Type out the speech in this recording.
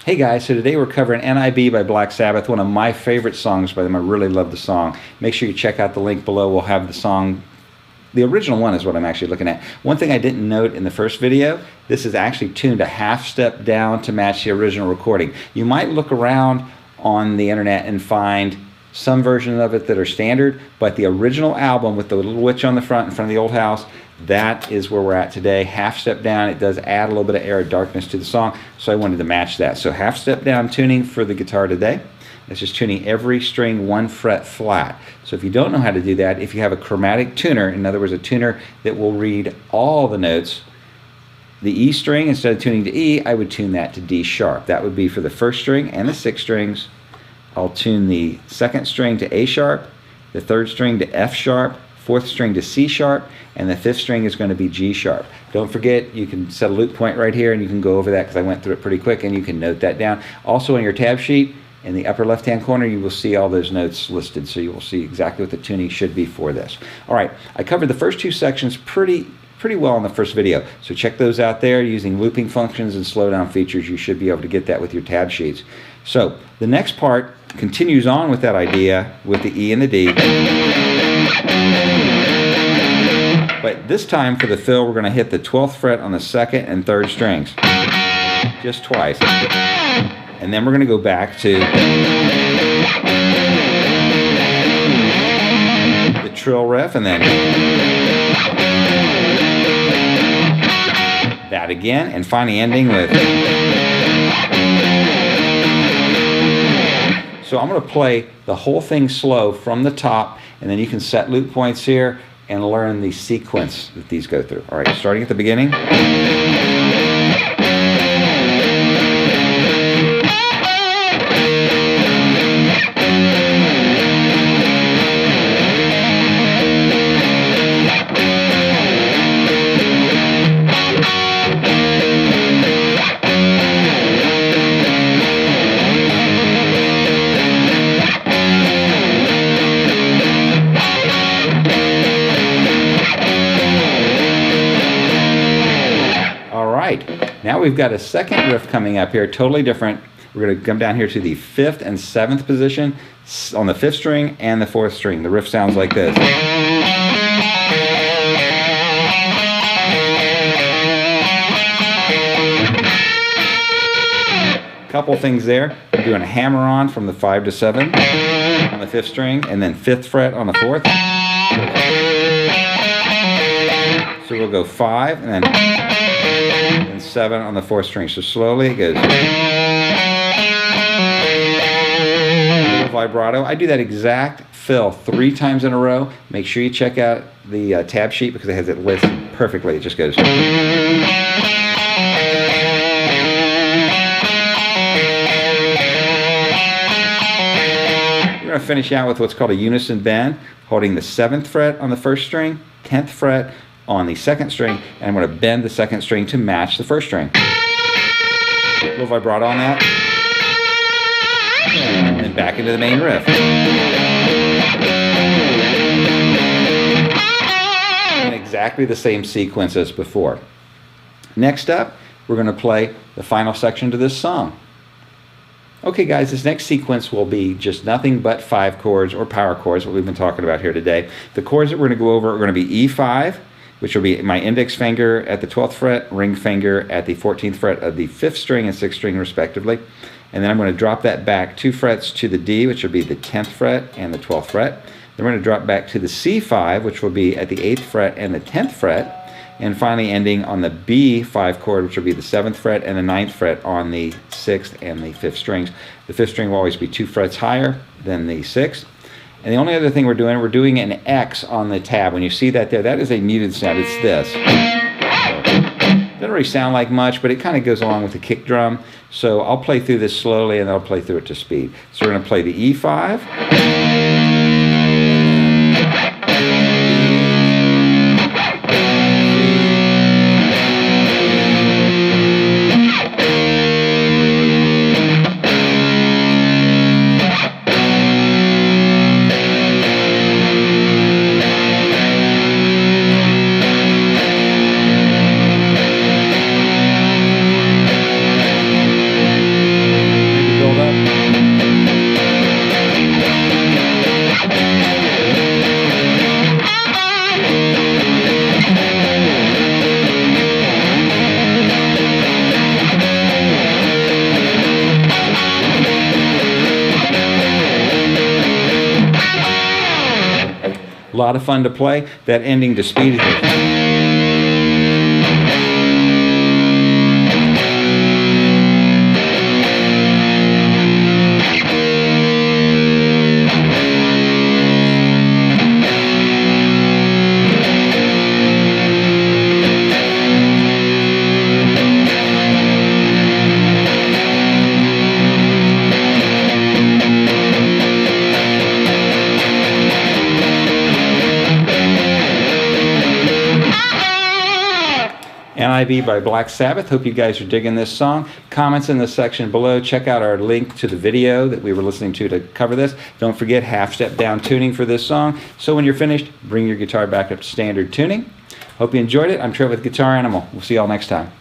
Hey guys, so today we're covering N.I.B. by Black Sabbath, one of my favorite songs by them. I really love the song. Make sure you check out the link below. We'll have the song. The original one is what I'm actually looking at. One thing I didn't note in the first video, this is actually tuned a half step down to match the original recording. You might look around on the internet and find some versions of it that are standard, but the original album with the little witch on the front in front of the old house, that is where we're at today. Half step down. It does add a little bit of air of darkness to the song, so I wanted to match that. So half step down tuning for the guitar today. It's just tuning every string 1 fret flat. So if you don't know how to do that, if you have a chromatic tuner, in other words a tuner that will read all the notes, the E string, instead of tuning to E, I would tune that to D sharp. That would be for the first string and the 6 strings. I'll tune the second string to A sharp, the third string to F sharp, fourth string to C sharp, and the fifth string is going to be G sharp. Don't forget, you can set a loop point right here and you can go over that because I went through it pretty quick, and you can note that down. Also on your tab sheet, in the upper left hand corner, you will see all those notes listed, so you will see exactly what the tuning should be for this. Alright, I covered the first 2 sections pretty well in the first video, so check those out there. Using looping functions and slowdown features, you should be able to get that with your tab sheets. So the next part continues on with that idea with the E and the D, but this time for the fill we're going to hit the 12th fret on the 2nd and 3rd strings just twice, and then we're going to go back to the trill riff, and then that again, and finally ending with. So I'm going to play the whole thing slow from the top, and then you can set loop points here and learn the sequence that these go through. All right, starting at the beginning. Now we've got a second riff coming up here, totally different. We're going to come down here to the 5th and 7th position on the 5th string and the 4th string. The riff sounds like this. Couple things there. We're doing a hammer on from the 5 to 7 on the 5th string, and then 5th fret on the 4th. So we'll go 5 and then 7 on the 4th string. So slowly it goes. Vibrato. I do that exact fill 3 times in a row. Make sure you check out the tab sheet because it has it listed perfectly. It just goes. We're going to finish out with what's called a unison bend, holding the 7th fret on the 1st string, 10th fret on the 2nd string, and I'm going to bend the 2nd string to match the 1st string. A little vibrato on that, and then back into the main riff. In exactly the same sequence as before. Next up, we're going to play the final section to this song. Okay guys, this next sequence will be just nothing but 5 chords or power chords, what we've been talking about here today. The chords that we're going to go over are going to be E5, which will be my index finger at the 12th fret, ring finger at the 14th fret of the 5th string and 6th string respectively. And then I'm going to drop that back 2 frets to the D, which will be the 10th fret and the 12th fret. Then we're going to drop back to the C5, which will be at the 8th fret and the 10th fret. And finally ending on the B5 chord, which will be the 7th fret and the 9th fret on the 6th and the 5th strings. The 5th string will always be 2 frets higher than the 6th. And the only other thing we're doing an X on the tab. When you see that there, that is a muted sound. It's this. Doesn't really sound like much, but it kind of goes along with the kick drum. So I'll play through this slowly and I'll play through it to speed. So we're going to play the E5. lot of fun to play. That ending to speed here. N.I.B. by Black Sabbath. Hope you guys are digging this song. Comments in the section below. Check out our link to the video that we were listening to cover this. Don't forget half-step down tuning for this song. So when you're finished, bring your guitar back up to standard tuning. Hope you enjoyed it. I'm Trevor with Guitar Animal. We'll see you all next time.